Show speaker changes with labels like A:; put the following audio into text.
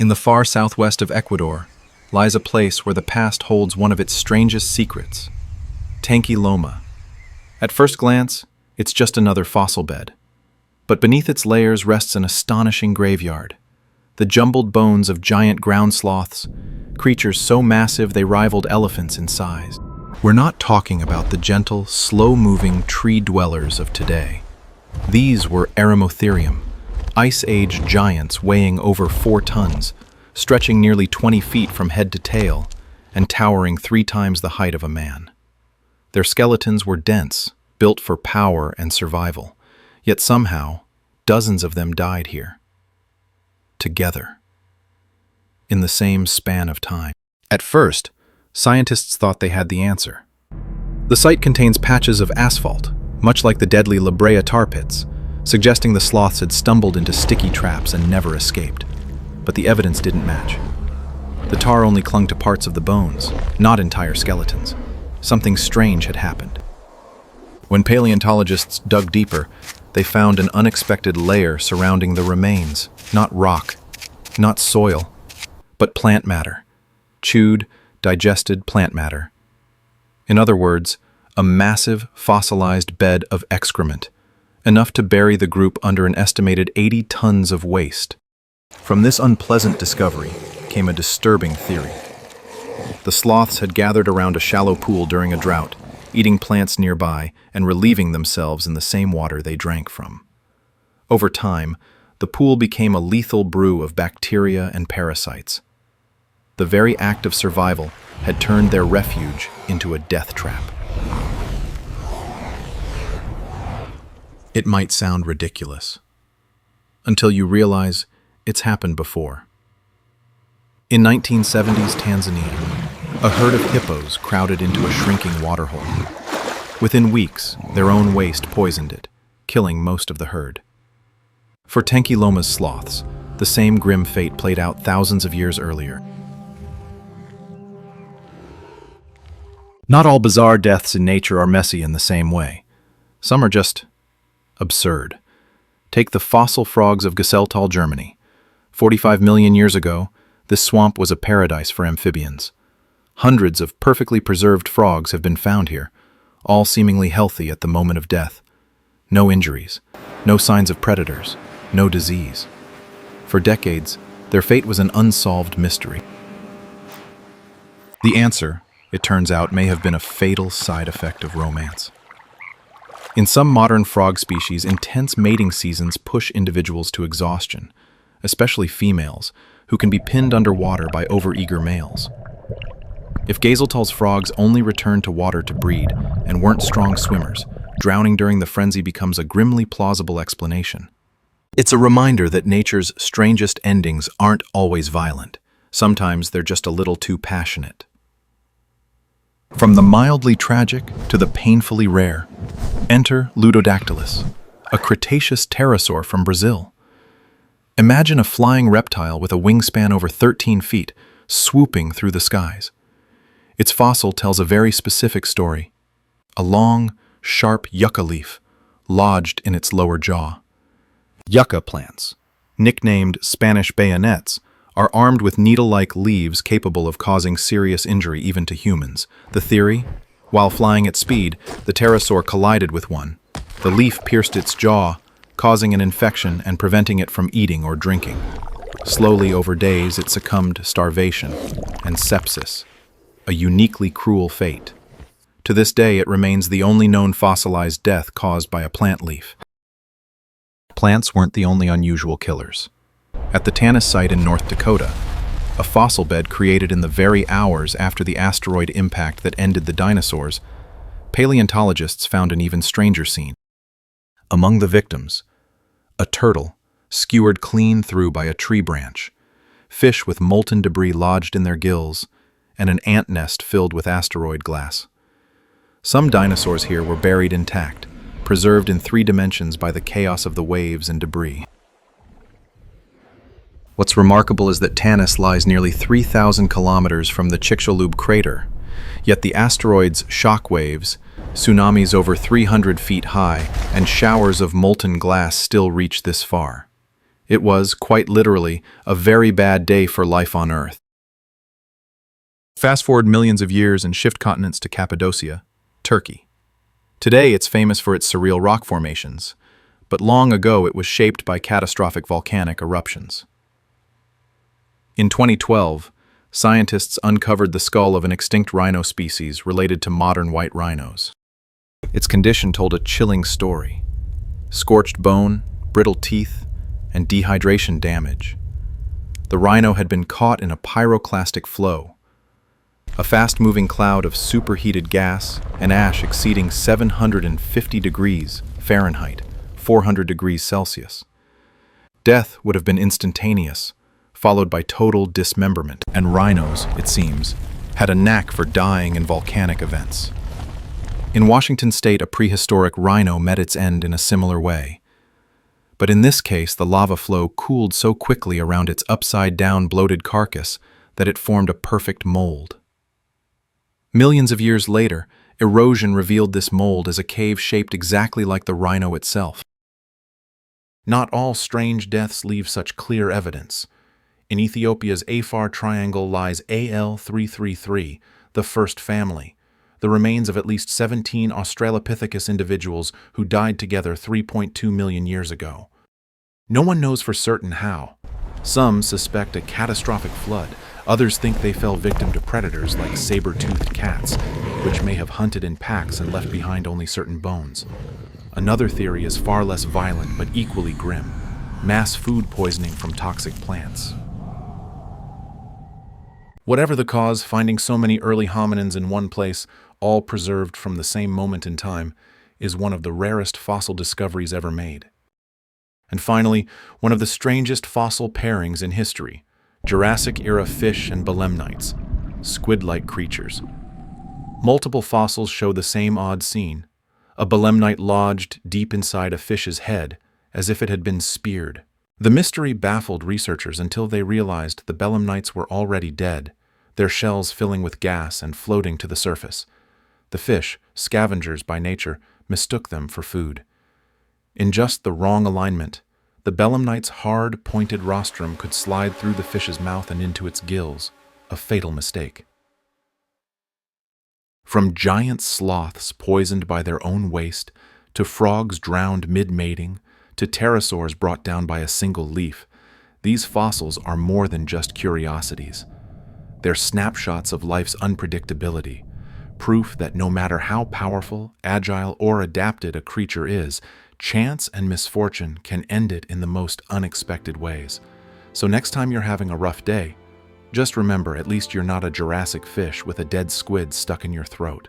A: In the far southwest of Ecuador lies a place where the past holds one of its strangest secrets, Tenky Loma. At first glance, it's just another fossil bed. But beneath its layers rests an astonishing graveyard. The jumbled bones of giant ground sloths, creatures so massive they rivaled elephants in size. We're not talking about the gentle, slow-moving tree dwellers of today. These were Eremotherium, Ice Age giants weighing over 4 tons, stretching nearly 20 feet from head to tail, and towering 3 times the height of a man. Their skeletons were dense, built for power and survival, yet somehow, dozens of them died here. Together. In the same span of time. At first, scientists thought they had the answer. The site contains patches of asphalt, much like the deadly La Brea tar pits, suggesting the sloths had stumbled into sticky traps and never escaped. But the evidence didn't match. The tar only clung to parts of the bones, not entire skeletons. Something strange had happened. When paleontologists dug deeper, they found an unexpected layer surrounding the remains. Not rock, not soil, but plant matter. Chewed, digested plant matter. In other words, a massive fossilized bed of excrement, enough to bury the group under an estimated 80 tons of waste. From this unpleasant discovery came a disturbing theory. The sloths had gathered around a shallow pool during a drought, eating plants nearby and relieving themselves in the same water they drank from. Over time, the pool became a lethal brew of bacteria and parasites. The very act of survival had turned their refuge into a death trap. It might sound ridiculous, until you realize it's happened before. In 1970s Tanzania, a herd of hippos crowded into a shrinking waterhole. Within weeks, their own waste poisoned it, killing most of the herd. For Tenky Loma's sloths, the same grim fate played out thousands of years earlier. Not all bizarre deaths in nature are messy in the same way. Some are just absurd. Take the fossil frogs of Geselltal, Germany. 45 million years ago, this swamp was a paradise for amphibians. Hundreds of perfectly preserved frogs have been found here, all seemingly healthy at the moment of death. No injuries, no signs of predators, no disease. For decades, their fate was an unsolved mystery. The answer, it turns out, may have been a fatal side effect of romance. In some modern frog species, intense mating seasons push individuals to exhaustion, especially females, who can be pinned underwater by overeager males. If Geselltal's frogs only returned to water to breed and weren't strong swimmers, drowning during the frenzy becomes a grimly plausible explanation. It's a reminder that nature's strangest endings aren't always violent. Sometimes they're just a little too passionate. From the mildly tragic to the painfully rare, enter Ludodactylus, a Cretaceous pterosaur from Brazil. Imagine a flying reptile with a wingspan over 13 feet, swooping through the skies. Its fossil tells a very specific story. A long, sharp yucca leaf, lodged in its lower jaw. Yucca plants, nicknamed Spanish bayonets, are armed with needle-like leaves capable of causing serious injury even to humans. The theory? While flying at speed, the pterosaur collided with one. The leaf pierced its jaw, causing an infection and preventing it from eating or drinking. Slowly over days, it succumbed to starvation and sepsis, a uniquely cruel fate. To this day, it remains the only known fossilized death caused by a plant leaf. Plants weren't the only unusual killers. At the Tanis site in North Dakota, a fossil bed created in the very hours after the asteroid impact that ended the dinosaurs, paleontologists found an even stranger scene. Among the victims, a turtle skewered clean through by a tree branch, fish with molten debris lodged in their gills, and an ant nest filled with asteroid glass. Some dinosaurs here were buried intact, preserved in 3 dimensions by the chaos of the waves and debris. What's remarkable is that Tanis lies nearly 3,000 kilometers from the Chicxulub crater, yet the asteroid's shock waves, tsunamis over 300 feet high, and showers of molten glass still reach this far. It was, quite literally, a very bad day for life on Earth. Fast forward millions of years and shift continents to Cappadocia, Turkey. Today it's famous for its surreal rock formations, but long ago it was shaped by catastrophic volcanic eruptions. In 2012, scientists uncovered the skull of an extinct rhino species related to modern white rhinos. Its condition told a chilling story: scorched bone, brittle teeth, and dehydration damage. The rhino had been caught in a pyroclastic flow, a fast-moving cloud of superheated gas and ash exceeding 750 degrees Fahrenheit, 400 degrees Celsius. Death would have been instantaneous, followed by total dismemberment, and rhinos, it seems, had a knack for dying in volcanic events. In Washington state, a prehistoric rhino met its end in a similar way. But in this case, the lava flow cooled so quickly around its upside-down bloated carcass that it formed a perfect mold. Millions of years later, erosion revealed this mold as a cave shaped exactly like the rhino itself. Not all strange deaths leave such clear evidence. In Ethiopia's Afar triangle lies AL333, the first family, the remains of at least 17 Australopithecus individuals who died together 3.2 million years ago. No one knows for certain how. Some suspect a catastrophic flood. Others think they fell victim to predators like saber-toothed cats, which may have hunted in packs and left behind only certain bones. Another theory is far less violent but equally grim: mass food poisoning from toxic plants. Whatever the cause, finding so many early hominins in one place, all preserved from the same moment in time, is one of the rarest fossil discoveries ever made. And finally, one of the strangest fossil pairings in history: Jurassic-era fish and belemnites, squid-like creatures. Multiple fossils show the same odd scene: a belemnite lodged deep inside a fish's head, as if it had been speared. The mystery baffled researchers until they realized the belemnites were already dead, their shells filling with gas and floating to the surface. The fish, scavengers by nature, mistook them for food. In just the wrong alignment, the belemnite's hard, pointed rostrum could slide through the fish's mouth and into its gills, a fatal mistake. From giant sloths poisoned by their own waste, to frogs drowned mid-mating, to pterosaurs brought down by a single leaf, these fossils are more than just curiosities. They're snapshots of life's unpredictability, proof that no matter how powerful, agile, or adapted a creature is, chance and misfortune can end it in the most unexpected ways. So next time you're having a rough day, just remember, at least you're not a Jurassic fish with a dead squid stuck in your throat.